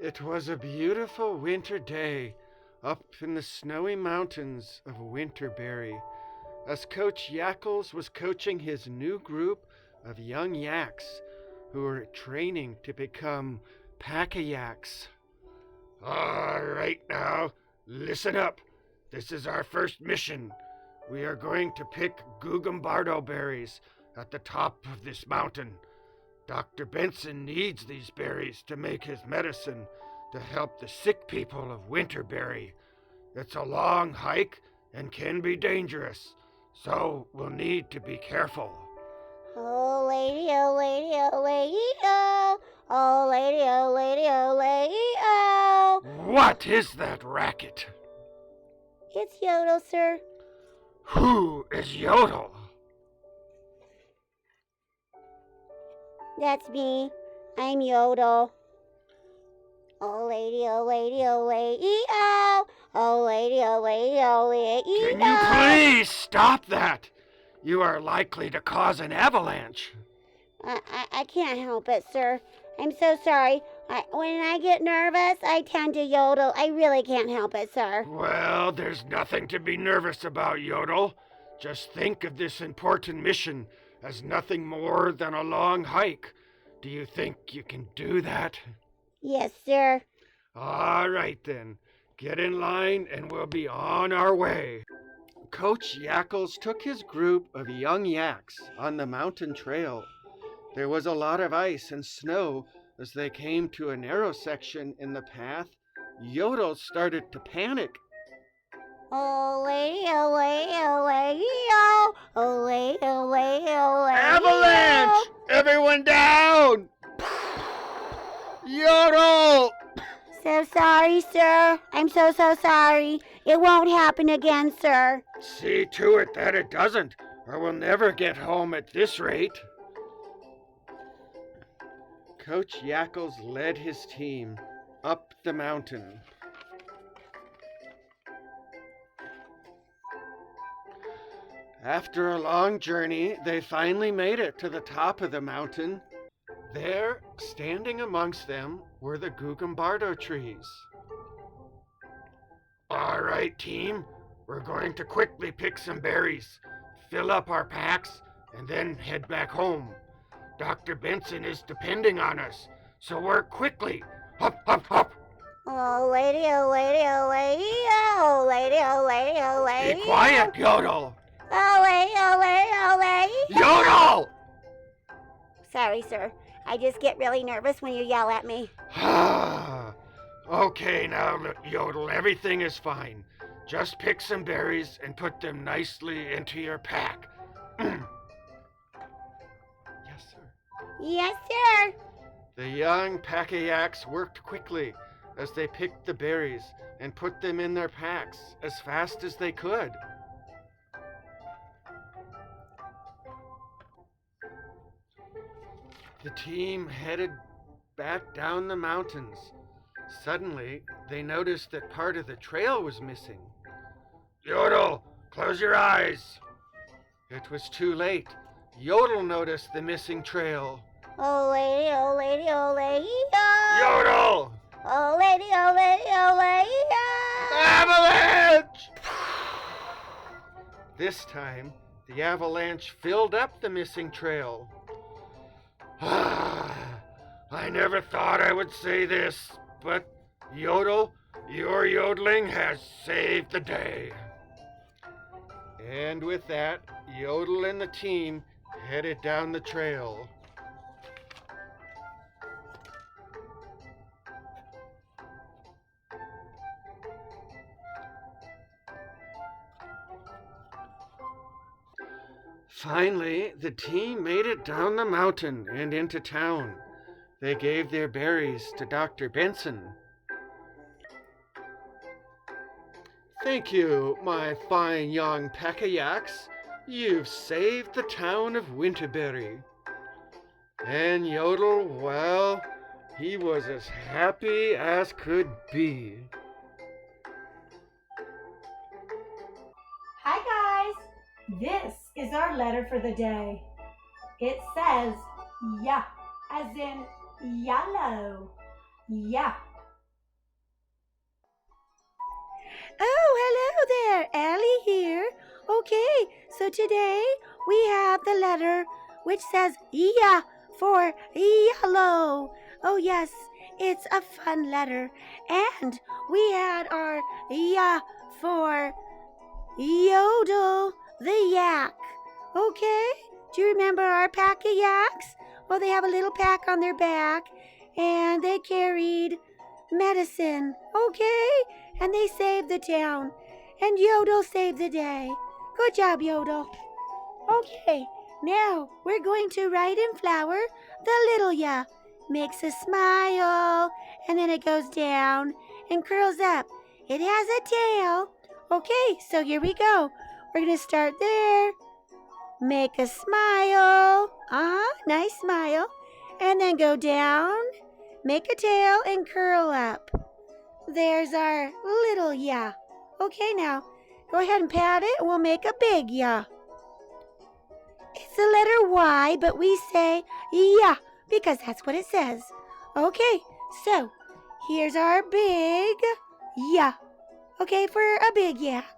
It was a beautiful winter day up in the snowy mountains of Winterberry, as Coach Yackles was coaching his new group of young yaks who were training to become pack-a-yaks. All right now, listen up. This is our first mission. We are going to pick Gugumbardo berries at the top of this mountain. Dr. Benson needs these berries to make his medicine to help the sick people of Winterberry. It's a long hike and can be dangerous, so we'll need to be careful. Oh lady, oh lady, oh lady, oh. Oh lady, oh lady, oh lady, oh. What is that racket? It's Yodel, sir. Who is Yodel? That's me. I'm Yodel. Oh lady, oh lady, oh lady, oh. Oh lady, oh lady, oh lady, Can you please stop that? You are likely to cause an avalanche. I can't help it, sir. I'm so sorry. When I get nervous, I tend to yodel. I really can't help it, sir. Well, there's nothing to be nervous about, Yodel. Just think of this important mission as nothing more than a long hike. Do you think you can do that? Yes, sir. All right, then. Get in line and we'll be on our way. Coach Yackles took his group of young yaks on the mountain trail. There was a lot of ice and snow as they came to a narrow section in the path. Yodel started to panic. Oh lady, oh lady, oh lady, oh. Oh lady, oh lady, oh lady, Avalanche! Everyone down! Yodel! So sorry, sir. I'm so sorry. It won't happen again, sir. See to it that it doesn't, or we'll never get home at this rate. Coach Yackles led his team up the mountain. After a long journey, they finally made it to the top of the mountain. There, standing amongst them, were the Gugumbardo trees. All right, team, we're going to quickly pick some berries, fill up our packs, and then head back home. Dr. Benson is depending on us, so work quickly. Hop, hop, hop. Oh lady, oh lady, oh lady, oh lady, oh lady, oh lady. Be quiet, Yodel. Oh lady, oh lady, oh lady. Yodel! Sorry, sir. I just get really nervous when you yell at me. Okay, now, Yodel, everything is fine. Just pick some berries and put them nicely into your pack. Yes, sir. Yes, sir. The young pack-a-yaks worked quickly as they picked the berries and put them in their packs as fast as they could. The team headed back down the mountains. Suddenly, they noticed that part of the trail was missing. Yodel, close your eyes. It was too late. Yodel noticed the missing trail. Oh lady, oh lady, oh lady, oh. Yodel! Oh lady, oh lady, oh lady, oh. Avalanche! This time, the avalanche filled up the missing trail. I never thought I would say this, but Yodel, your yodeling has saved the day. And with that, Yodel and the team headed down the trail. Finally, the team made it down the mountain and into town. They gave their berries to Dr. Benson. Thank you, my fine young pack-a-yaks. You've saved the town of Winterberry. And Yodel, well, he was as happy as could be. Hi guys! This is our letter for the day. It says, ya, as in yellow. Ya, Oh, hello there, Ellie here. Okay, so today we have the letter which says ya for yellow. Oh yes, it's a fun letter. And we had our ya for Yodel the yak. Okay, do you remember our pack of yaks? Well, they have a little pack on their back and they carried medicine. Okay, and they saved the town. And Yodel saved the day. Good job, Yodel. Okay, now we're going to write in flower the little ya. Makes a smile, and then it goes down and curls up. It has a tail. Okay, so here we go. We're going to start there. Make a smile. Nice smile. And then go down, make a tail, and curl up. There's our little ya. Okay, now go ahead and pat it, and we'll make a big ya. It's the letter Y, but we say ya because that's what it says. Okay, so here's our big ya. Okay, for a big yak.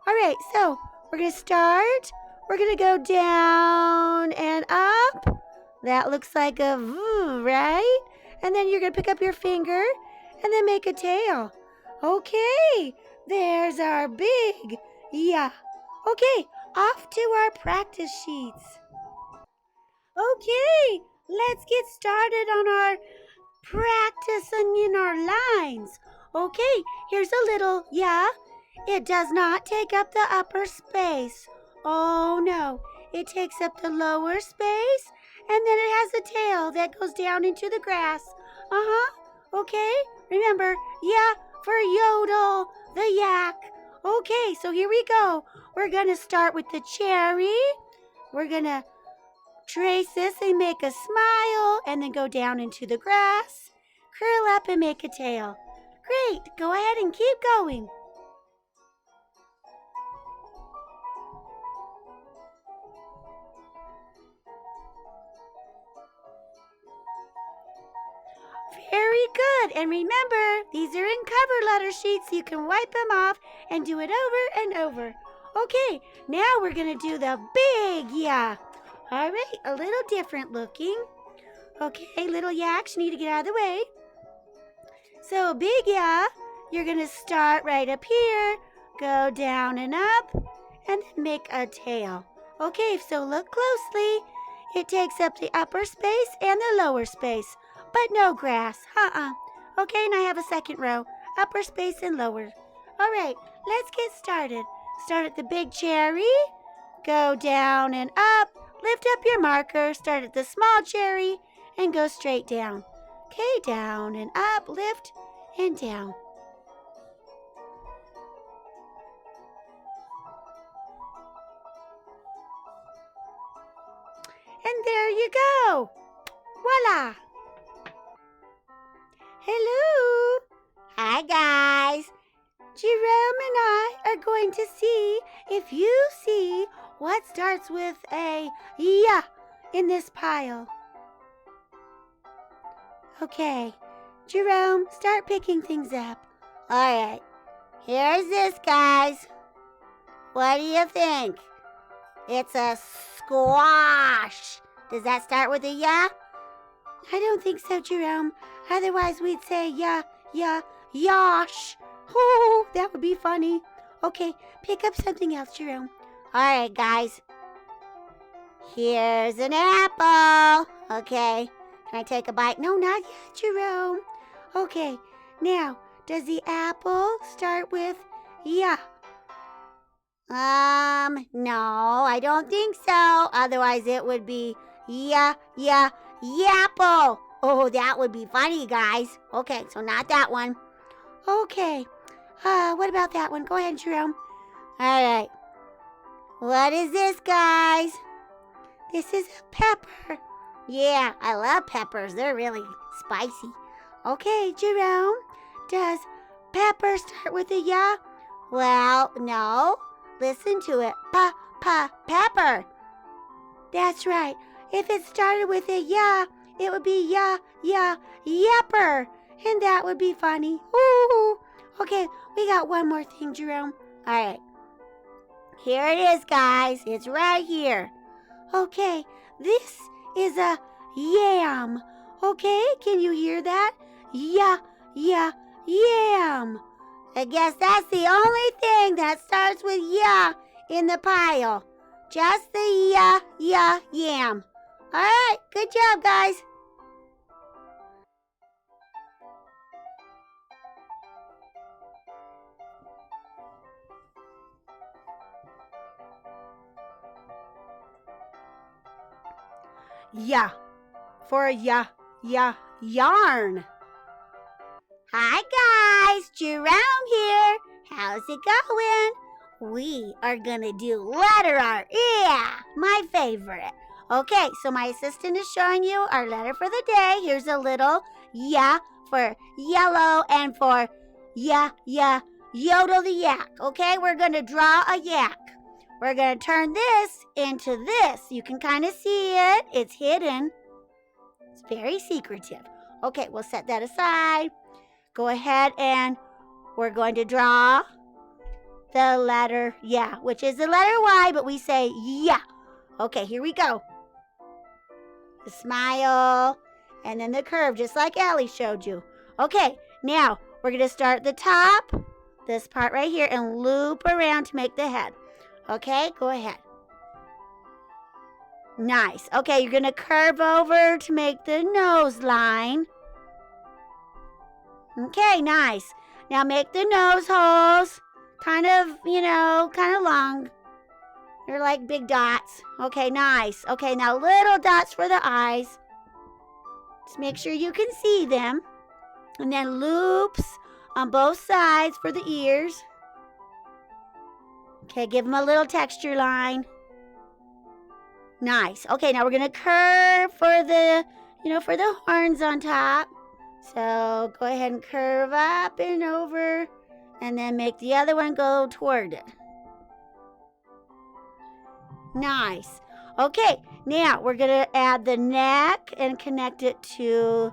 All right, so we're going to start. We're going to go down and up. That looks like a V, right? And then you're going to pick up your finger and then make a tail. Okay, there's our big ya. Okay, off to our practice sheets. Okay, let's get started on our practicing in our lines. Okay, here's a little ya. It does not take up the upper space. Oh no, it takes up the lower space, and then it has a tail that goes down into the grass. Okay, remember, ya for Yodel the yak. Okay, so here we go. We're going to start with the cherry. We're going to trace this and make a smile, and then go down into the grass, curl up and make a tail. Great, go ahead and keep going. Very good, and remember, these are in cover letter sheets, so you can wipe them off and do it over and over. Okay, now we're going to do the big ya. All right, a little different looking. Okay, little yaks, you need to get out of the way. So big ya, you're going to start right up here, go down and up, and then make a tail. Okay, so look closely. It takes up the upper space and the lower space, but no grass. Okay, and I have a second row, upper space and lower. All right, let's get started. Start at the big cherry, go down and up, lift up your marker, start at the small cherry, and go straight down. Okay, down and up, lift and down. And there you go. Voila. Hello. Hi, guys. Jerome and I are going to see if you see what starts with a ya in this pile. Okay, Jerome, start picking things up. All right, here's this, guys. What do you think? It's a squash. Does that start with a ya? I don't think so, Jerome. Otherwise, we'd say yash. Oh, that would be funny. Okay, pick up something else, Jerome. All right, guys. Here's an apple. Okay, can I take a bite? No, not yet, Jerome. Okay, now, does the apple start with ya? No, I don't think so. Otherwise, it would be yapple. Oh, that would be funny, guys. Okay, so not that one. Okay, what about that one? Go ahead, Jerome. All right. What is this, guys? This is a pepper. Yeah, I love peppers. They're really spicy. Okay, Jerome, does pepper start with a ya? Well, no. Listen to it. Pepper. That's right. If it started with a ya, it would be yapper. And that would be funny. Ooh. Okay, we got one more thing, Jerome. All right. Here it is, guys. It's right here. Okay, this is a yam. Okay, can you hear that? Yam. I guess that's the only thing that starts with ya in the pile. Just the yam. All right, good job, guys. Yeah, for yarn. Hi, guys. Jerome here. How's it going? We are going to do letter art. Yeah, my favorite. Okay, so my assistant is showing you our letter for the day. Here's a little for yellow and for Yodel the yak. Okay, we're going to draw a yak. We're going to turn this into this. You can kind of see it. It's hidden. It's very secretive. Okay, we'll set that aside. Go ahead and we're going to draw the letter which is the letter Y, but we say yeah. Okay, here we go. The smile and then the curve, just like Ellie showed you. Okay, now we're going to start at the top, this part right here, and loop around to make the head. Okay, go ahead. Nice. Okay, you're going to curve over to make the nose line. Okay, nice. Now make the nose holes kind of long. They're like big dots. Okay, nice. Okay, now little dots for the eyes. Just make sure you can see them. And then loops on both sides for the ears. Okay, give them a little texture line. Nice. Okay, now we're going to curve for the horns on top. So go ahead and curve up and over, and then make the other one go toward it. Nice. Okay, now we're going to add the neck and connect it to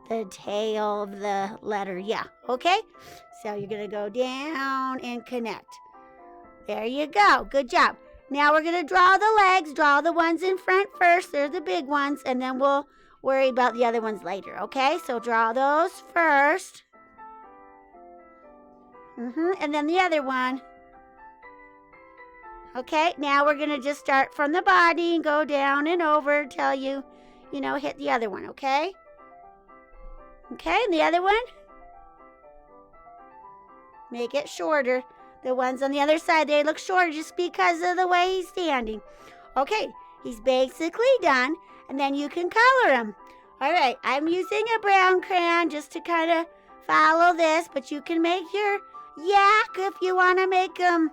the tail of the letter okay? So you're going to go down and connect. There you go. Good job. Now we're going to draw the legs. Draw the ones in front first. They're the big ones, and then we'll worry about the other ones later, okay? So draw those first. And then the other one. Okay, now we're going to just start from the body and go down and over till you hit the other one, okay? Okay, and the other one. Make it shorter. The ones on the other side, they look shorter just because of the way he's standing. Okay, he's basically done. And then you can color him. All right, I'm using a brown crayon just to kind of follow this. But you can make your yak if you want to make them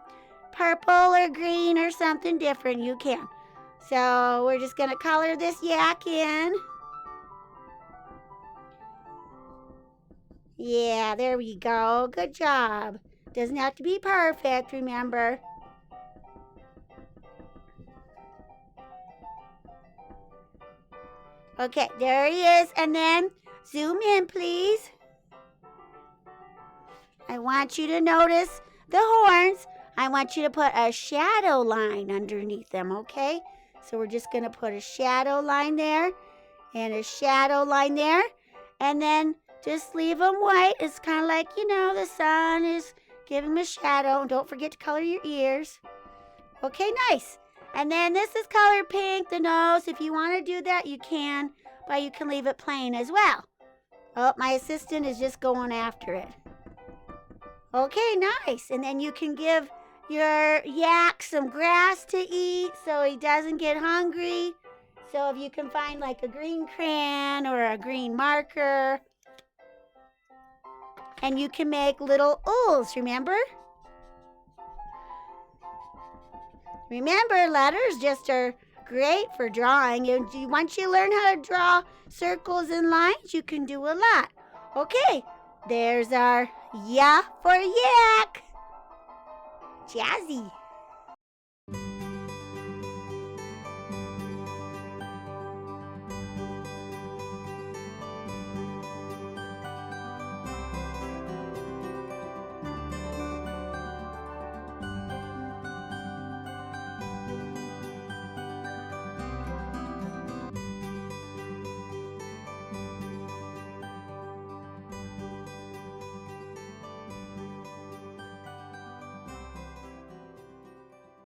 purple or green or something different. You can. So we're just going to color this yak in. Yeah, there we go. Good job. Doesn't have to be perfect, remember. Okay, there he is. And then zoom in, please. I want you to notice the horns. I want you to put a shadow line underneath them, okay? So we're just going to put a shadow line there and a shadow line there. And then just leave them white. It's kind of like, the sun is giving them a shadow. Don't forget to color your ears. Okay, nice. And then this is colored pink, the nose. If you want to do that, you can. But you can leave it plain as well. Oh, my assistant is just going after it. Okay, nice. And then you can give your yak some grass to eat so he doesn't get hungry. So if you can find like a green crayon or a green marker. And you can make little ools, remember? Remember, letters just are great for drawing. And once you learn how to draw circles and lines, you can do a lot. Okay, there's our for yak. Jazzy.